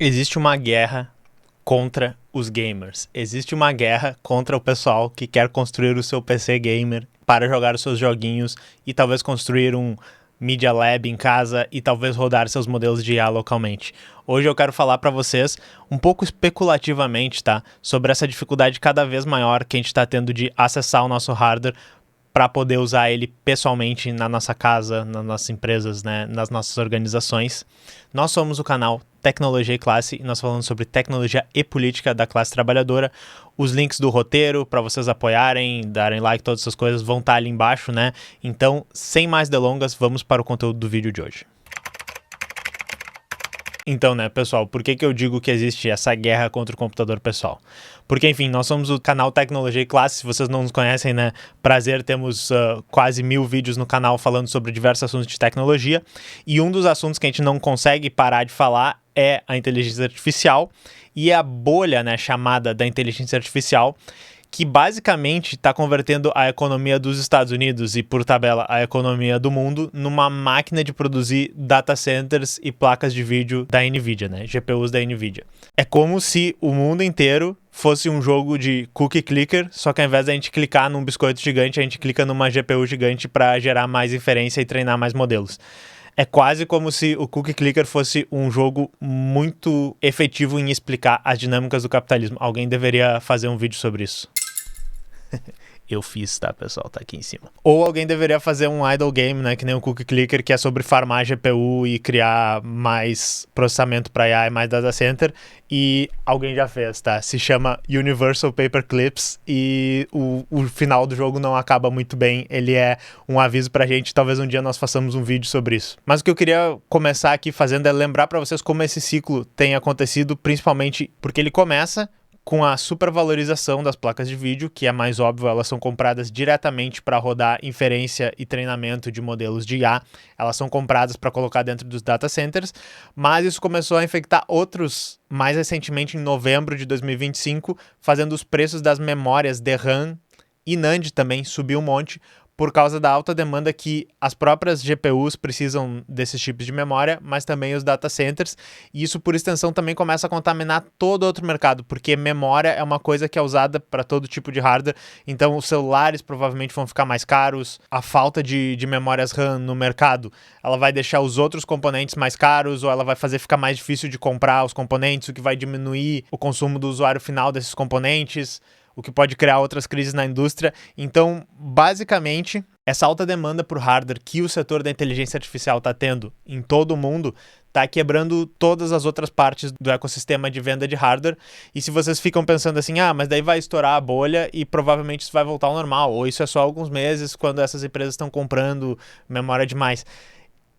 Existe uma guerra contra os gamers. Existe uma guerra contra o pessoal que quer construir o seu PC gamer para jogar os seus joguinhos e talvez construir um Media Lab em casa e talvez rodar seus modelos de IA localmente. Hoje eu quero falar para vocês, um pouco especulativamente, tá? Sobre essa dificuldade cada vez maior que a gente está tendo de acessar o nosso hardware para poder usar ele pessoalmente na nossa casa, nas nossas empresas, né, nas nossas organizações. Nós somos o canal Tecnologia e Classe e nós falamos sobre tecnologia e política da classe trabalhadora. Os links do roteiro para vocês apoiarem, darem like, todas essas coisas vão estar ali embaixo, né? Então, sem mais delongas, vamos para o conteúdo do vídeo de hoje. Então, né, pessoal, por que eu digo que existe essa guerra contra o computador pessoal? Porque, enfim, nós somos o canal Tecnologia e Classe, se vocês não nos conhecem, né, prazer, temos quase 1000 vídeos no canal falando sobre diversos assuntos de tecnologia, e um dos assuntos que a gente não consegue parar de falar é a inteligência artificial, e a bolha, né, chamada da inteligência artificial, que basicamente está convertendo a economia dos Estados Unidos e, por tabela, a economia do mundo numa máquina de produzir data centers e placas de vídeo da NVIDIA, né? GPUs da NVIDIA. É como se o mundo inteiro fosse um jogo de cookie clicker, só que ao invés da gente clicar num biscoito gigante, a gente clica numa GPU gigante para gerar mais inferência e treinar mais modelos. É quase como se o Cookie Clicker fosse um jogo muito efetivo em explicar as dinâmicas do capitalismo. Alguém deveria fazer um vídeo sobre isso. Eu fiz, tá, pessoal? Tá aqui em cima. Ou alguém deveria fazer um idle game, né? Que nem o Cookie Clicker, que é sobre farmar GPU e criar mais processamento para IA e mais data center. E alguém já fez, tá? Se chama Universal Paperclips e o final do jogo não acaba muito bem. Ele é um aviso pra gente. Talvez um dia nós façamos um vídeo sobre isso. Mas o que eu queria começar aqui fazendo é lembrar pra vocês como esse ciclo tem acontecido, principalmente porque ele começa com a supervalorização das placas de vídeo, que é mais óbvio, elas são compradas diretamente para rodar inferência e treinamento de modelos de IA, elas são compradas para colocar dentro dos data centers, mas isso começou a infectar outros, mais recentemente em novembro de 2025, fazendo os preços das memórias DRAM e NAND também subir um monte, por causa da alta demanda que as próprias GPUs precisam desses tipos de memória, mas também os data centers, e isso por extensão também começa a contaminar todo outro mercado, porque memória é uma coisa que é usada para todo tipo de hardware, então os celulares provavelmente vão ficar mais caros, a falta de memórias RAM no mercado, ela vai deixar os outros componentes mais caros, ou ela vai fazer ficar mais difícil de comprar os componentes, o que vai diminuir o consumo do usuário final desses componentes, o que pode criar outras crises na indústria. Então, basicamente, essa alta demanda por hardware que o setor da inteligência artificial está tendo em todo o mundo está quebrando todas as outras partes do ecossistema de venda de hardware. E se vocês ficam pensando assim, mas daí vai estourar a bolha e provavelmente isso vai voltar ao normal, ou isso é só alguns meses quando essas empresas estão comprando memória demais.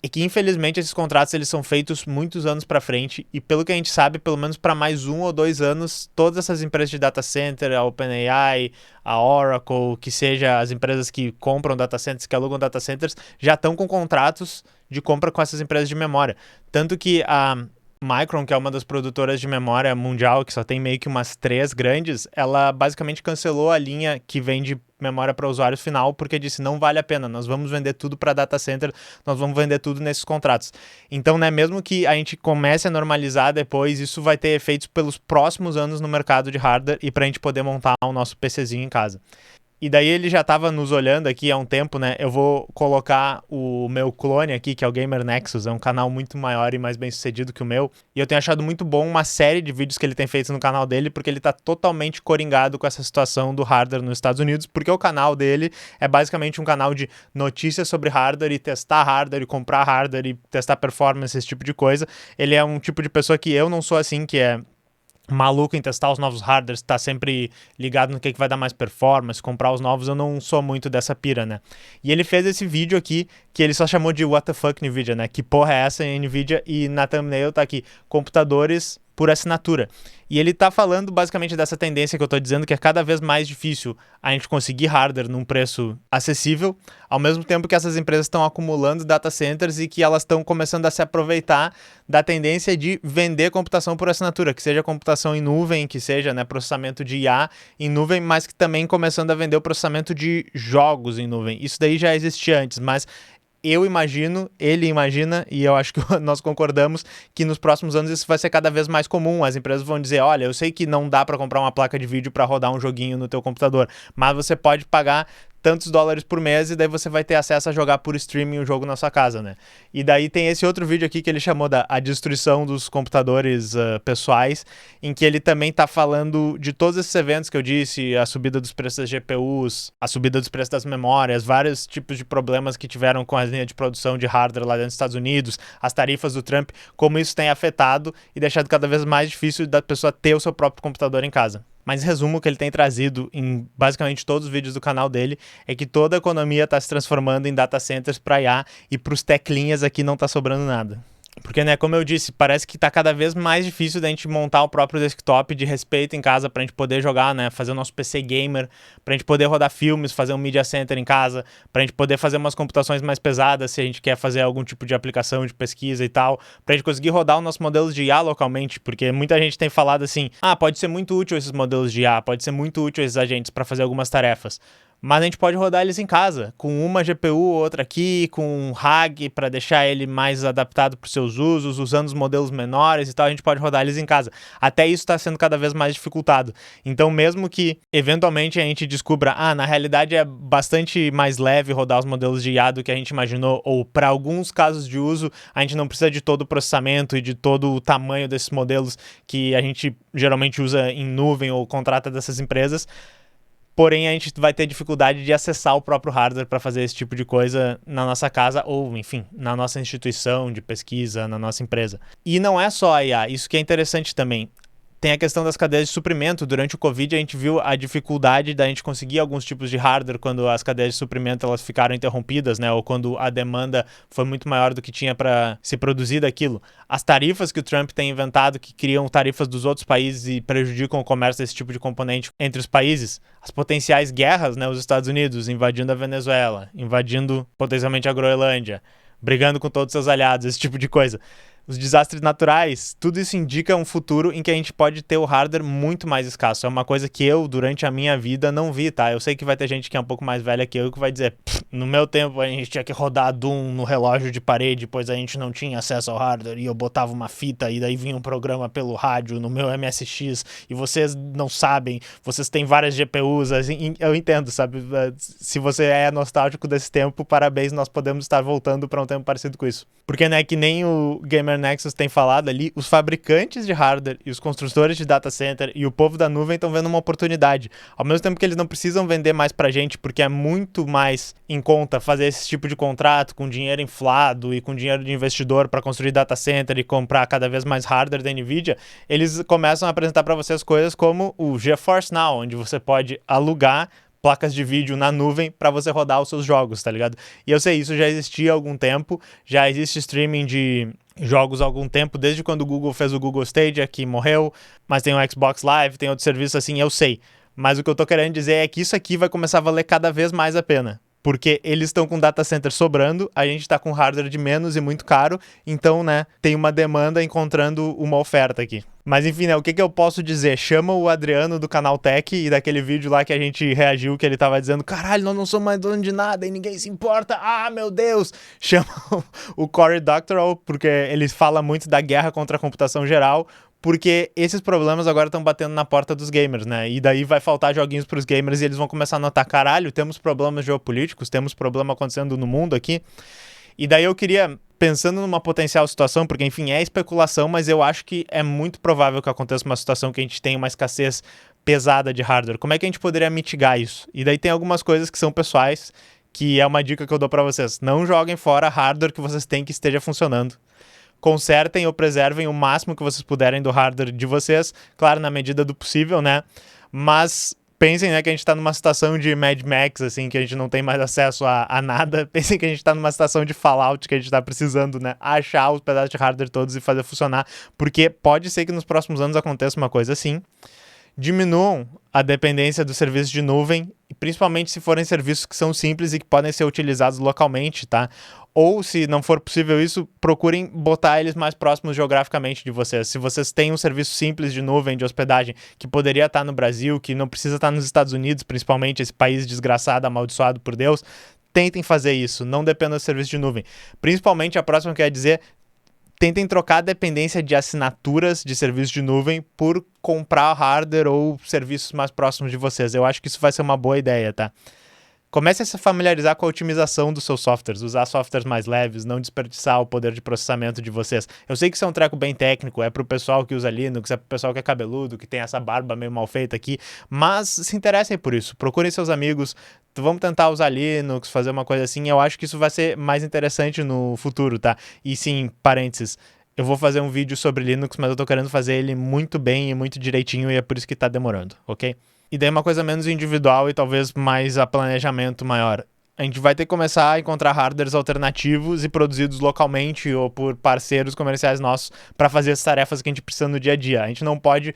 E que, infelizmente, esses contratos eles são feitos muitos anos para frente e, pelo que a gente sabe, pelo menos para mais 1 ou 2 anos, todas essas empresas de data center, a OpenAI, a Oracle, que seja as empresas que compram data centers, que alugam data centers, já estão com contratos de compra com essas empresas de memória. Tanto que a Micron, que é uma das produtoras de memória mundial, que só tem meio que umas 3 grandes, ela basicamente cancelou a linha que vende memória para o usuário final, porque disse, não vale a pena, nós vamos vender tudo para data center, nós vamos vender tudo nesses contratos. Então, né, mesmo que a gente comece a normalizar depois, isso vai ter efeitos pelos próximos anos no mercado de hardware e para a gente poder montar o nosso PCzinho em casa. E daí ele já estava nos olhando aqui há um tempo, né? Eu vou colocar o meu clone aqui, que é o Gamer Nexus, é um canal muito maior e mais bem sucedido que o meu. E eu tenho achado muito bom uma série de vídeos que ele tem feito no canal dele, porque ele está totalmente coringado com essa situação do hardware nos Estados Unidos, porque o canal dele é basicamente um canal de notícias sobre hardware e testar hardware e comprar hardware e testar performance, esse tipo de coisa. Ele é um tipo de pessoa que eu não sou assim, que é maluco em testar os novos hardwares, tá sempre ligado no que vai dar mais performance, comprar os novos, eu não sou muito dessa pira, né? E ele fez esse vídeo aqui, que ele só chamou de What the fuck NVIDIA, né? Que porra é essa NVIDIA? E na thumbnail tá aqui, computadores por assinatura. E ele tá falando basicamente dessa tendência que eu tô dizendo, que é cada vez mais difícil a gente conseguir hardware num preço acessível, ao mesmo tempo que essas empresas estão acumulando data centers e que elas estão começando a se aproveitar da tendência de vender computação por assinatura, que seja computação em nuvem, que seja, né, processamento de IA em nuvem, mas que também começando a vender o processamento de jogos em nuvem. Isso daí já existia antes, mas eu imagino, ele imagina, e eu acho que nós concordamos, que nos próximos anos isso vai ser cada vez mais comum. As empresas vão dizer, olha, eu sei que não dá para comprar uma placa de vídeo para rodar um joguinho no teu computador, mas você pode pagar tantos dólares por mês e daí você vai ter acesso a jogar por streaming o jogo na sua casa, né? E daí tem esse outro vídeo aqui que ele chamou da a destruição dos computadores pessoais, em que ele também tá falando de todos esses eventos que eu disse, a subida dos preços das GPUs, a subida dos preços das memórias, vários tipos de problemas que tiveram com as linhas de produção de hardware lá dentro dos Estados Unidos, as tarifas do Trump, como isso tem afetado e deixado cada vez mais difícil da pessoa ter o seu próprio computador em casa. Mas em resumo, o que ele tem trazido em basicamente todos os vídeos do canal dele é que toda a economia está se transformando em data centers para IA e para os teclinhas aqui não está sobrando nada. Porque, né, como eu disse, parece que tá cada vez mais difícil da gente montar o próprio desktop de respeito em casa pra gente poder jogar, né, fazer o nosso PC gamer, pra gente poder rodar filmes, fazer um media center em casa, pra gente poder fazer umas computações mais pesadas se a gente quer fazer algum tipo de aplicação de pesquisa e tal, pra gente conseguir rodar os nossos modelos de IA localmente, porque muita gente tem falado assim, pode ser muito útil esses modelos de IA, pode ser muito útil esses agentes pra fazer algumas tarefas. Mas a gente pode rodar eles em casa, com uma GPU, outra aqui, com um RAG para deixar ele mais adaptado para os seus usos, usando os modelos menores e tal, a gente pode rodar eles em casa. Até isso está sendo cada vez mais dificultado. Então, mesmo que eventualmente a gente descubra, na realidade é bastante mais leve rodar os modelos de IA do que a gente imaginou, ou para alguns casos de uso, a gente não precisa de todo o processamento e de todo o tamanho desses modelos que a gente geralmente usa em nuvem ou contrata dessas empresas. Porém, a gente vai ter dificuldade de acessar o próprio hardware para fazer esse tipo de coisa na nossa casa ou, enfim, na nossa instituição de pesquisa, na nossa empresa. E não é só a IA, isso que é interessante também. Tem a questão das cadeias de suprimento. Durante o Covid, a gente viu a dificuldade da gente conseguir alguns tipos de hardware quando as cadeias de suprimento elas ficaram interrompidas, né? Ou quando a demanda foi muito maior do que tinha para se produzir daquilo. As tarifas que o Trump tem inventado, que criam tarifas dos outros países e prejudicam o comércio desse tipo de componente entre os países. As potenciais guerras, né? Os Estados Unidos invadindo a Venezuela, invadindo potencialmente a Groenlândia, brigando com todos os seus aliados, esse tipo de coisa. Os desastres naturais, tudo isso indica um futuro em que a gente pode ter o hardware muito mais escasso. É uma coisa que eu, durante a minha vida, não vi, tá? Eu sei que vai ter gente que é um pouco mais velha que eu que vai dizer, no meu tempo a gente tinha que rodar Doom no relógio de parede, pois a gente não tinha acesso ao hardware e eu botava uma fita e daí vinha um programa pelo rádio no meu MSX e vocês não sabem, vocês têm várias GPUs, assim, eu entendo, sabe? Se você é nostálgico desse tempo, parabéns, nós podemos estar voltando para um tempo parecido com isso. Porque, né, que nem o Gamer Nexus tem falado ali, os fabricantes de hardware e os construtores de data center e o povo da nuvem estão vendo uma oportunidade. Ao mesmo tempo que eles não precisam vender mais pra gente, porque é muito mais em conta fazer esse tipo de contrato com dinheiro inflado e com dinheiro de investidor para construir data center e comprar cada vez mais hardware da NVIDIA, eles começam a apresentar para vocês coisas como o GeForce Now, onde você pode alugar placas de vídeo na nuvem para você rodar os seus jogos, tá ligado? E eu sei, isso já existia há algum tempo, já existe streaming de jogos há algum tempo, desde quando o Google fez o Google Stadia, que morreu, mas tem o Xbox Live, tem outros serviços assim, eu sei. Mas o que eu tô querendo dizer é que isso aqui vai começar a valer cada vez mais a pena. Porque eles estão com data center sobrando, a gente está com hardware de menos e muito caro, então, né, tem uma demanda encontrando uma oferta aqui. Mas enfim, né, o que eu posso dizer? Chama o Adriano do canal Tech e daquele vídeo lá que a gente reagiu, que ele tava dizendo, caralho, nós não somos mais dono de nada e ninguém se importa, meu Deus! Chama o Cory Doctorow, porque ele fala muito da guerra contra a computação geral, porque esses problemas agora estão batendo na porta dos gamers, né? E daí vai faltar joguinhos pros gamers e eles vão começar a notar, caralho, temos problemas geopolíticos, temos problema acontecendo no mundo aqui. E daí eu queria, pensando numa potencial situação, porque enfim, é especulação, mas eu acho que é muito provável que aconteça uma situação que a gente tenha uma escassez pesada de hardware. Como é que a gente poderia mitigar isso? E daí tem algumas coisas que são pessoais, que é uma dica que eu dou pra vocês. Não joguem fora hardware que vocês têm que esteja funcionando. Consertem ou preservem o máximo que vocês puderem do hardware de vocês, claro, na medida do possível, né? Mas pensem, né, que a gente tá numa situação de Mad Max, assim, que a gente não tem mais acesso a nada. Pensem que a gente tá numa situação de Fallout, que a gente tá precisando, né, achar os pedaços de hardware todos e fazer funcionar, porque pode ser que nos próximos anos aconteça uma coisa assim. Diminuam a dependência dos serviços de nuvem, principalmente se forem serviços que são simples e que podem ser utilizados localmente, tá? Ou, se não for possível isso, procurem botar eles mais próximos geograficamente de vocês. Se vocês têm um serviço simples de nuvem, de hospedagem, que poderia estar no Brasil, que não precisa estar nos Estados Unidos, principalmente esse país desgraçado, amaldiçoado por Deus, tentem fazer isso, não dependam do serviço de nuvem. Principalmente, a próxima que eu ia dizer, tentem trocar a dependência de assinaturas de serviço de nuvem por comprar hardware ou serviços mais próximos de vocês. Eu acho que isso vai ser uma boa ideia, tá? Comece a se familiarizar com a otimização dos seus softwares, usar softwares mais leves, não desperdiçar o poder de processamento de vocês. Eu sei que isso é um treco bem técnico, é pro pessoal que usa Linux, é pro pessoal que é cabeludo, que tem essa barba meio mal feita aqui, mas se interessem por isso, procurem seus amigos, vamos tentar usar Linux, fazer uma coisa assim, eu acho que isso vai ser mais interessante no futuro, tá? E sim, parênteses, eu vou fazer um vídeo sobre Linux, mas eu tô querendo fazer ele muito bem e muito direitinho e é por isso que tá demorando, ok? E daí uma coisa menos individual e talvez mais a planejamento maior. A gente vai ter que começar a encontrar hardwares alternativos e produzidos localmente ou por parceiros comerciais nossos para fazer as tarefas que a gente precisa no dia a dia. A gente não pode,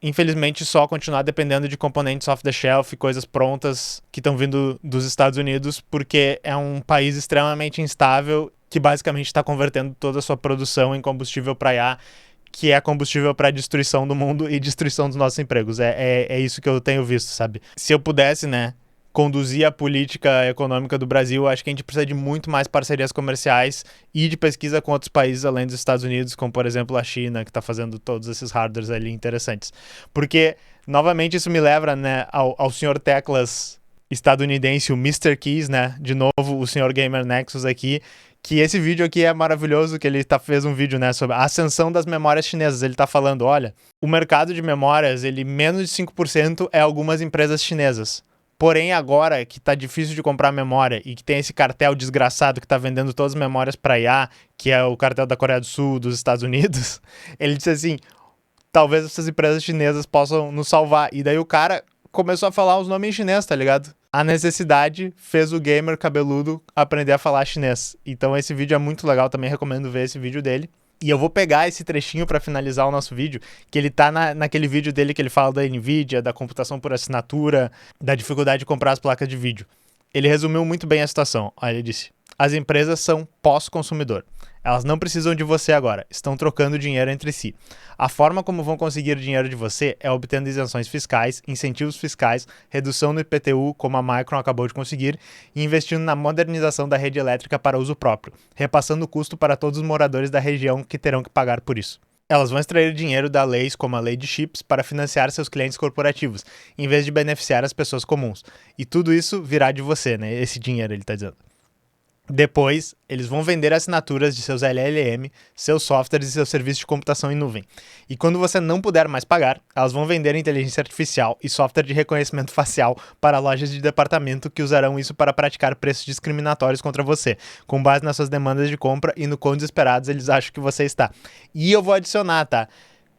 infelizmente, só continuar dependendo de componentes off-the-shelf e coisas prontas que estão vindo dos Estados Unidos, porque é um país extremamente instável que basicamente está convertendo toda a sua produção em combustível para IA, que é combustível para a destruição do mundo e destruição dos nossos empregos. É isso que eu tenho visto, sabe? Se eu pudesse, né, conduzir a política econômica do Brasil, acho que a gente precisa de muito mais parcerias comerciais e de pesquisa com outros países além dos Estados Unidos, como, por exemplo, a China, que está fazendo todos esses hardwares ali interessantes. Porque, novamente, isso me leva, né, ao senhor Teclas estadunidense, o Mr. Keys, né? De novo, o senhor Gamer Nexus aqui, que esse vídeo aqui é maravilhoso, que ele fez um vídeo, né, sobre a ascensão das memórias chinesas. Ele tá falando, olha, o mercado de memórias, ele menos de 5% é algumas empresas chinesas. Porém, agora que tá difícil de comprar memória e que tem esse cartel desgraçado que tá vendendo todas as memórias para IA, que é o cartel da Coreia do Sul, dos Estados Unidos, ele disse assim, talvez essas empresas chinesas possam nos salvar. E daí o cara começou a falar os nomes em chinês, tá ligado? A necessidade fez o gamer cabeludo aprender a falar chinês. Então esse vídeo é muito legal, também recomendo ver esse vídeo dele. E eu vou pegar esse trechinho para finalizar o nosso vídeo, que ele tá naquele vídeo dele que ele fala da NVIDIA, da computação por assinatura, da dificuldade de comprar as placas de vídeo. Ele resumiu muito bem a situação. Aí ele disse, as empresas são pós-consumidor. Elas não precisam de você agora, estão trocando dinheiro entre si. A forma como vão conseguir dinheiro de você é obtendo isenções fiscais, incentivos fiscais, redução no IPTU, como a Micron acabou de conseguir, e investindo na modernização da rede elétrica para uso próprio, repassando o custo para todos os moradores da região que terão que pagar por isso. Elas vão extrair dinheiro da leis como a lei de chips para financiar seus clientes corporativos, em vez de beneficiar as pessoas comuns. E tudo isso virá de você, né? Esse dinheiro, ele está dizendo. Depois, eles vão vender assinaturas de seus LLM, seus softwares e seus serviços de computação em nuvem. E quando você não puder mais pagar, elas vão vender inteligência artificial e software de reconhecimento facial para lojas de departamento que usarão isso para praticar preços discriminatórios contra você, com base nas suas demandas de compra e no quão desesperados eles acham que você está. E eu vou adicionar, tá?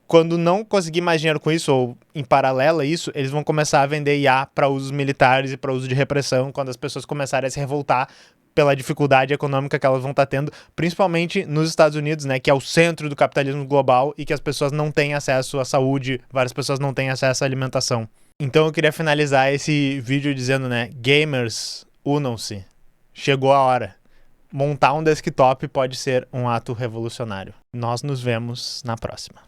Quando não conseguir mais dinheiro com isso, ou em paralelo a isso, eles vão começar a vender IA para usos militares e para uso de repressão, quando as pessoas começarem a se revoltar pela dificuldade econômica que elas vão estar tendo, principalmente nos Estados Unidos, né, que é o centro do capitalismo global e que as pessoas não têm acesso à saúde, várias pessoas não têm acesso à alimentação. Então eu queria finalizar esse vídeo dizendo, né, gamers, unam-se. Chegou a hora. Montar um desktop pode ser um ato revolucionário. Nós nos vemos na próxima.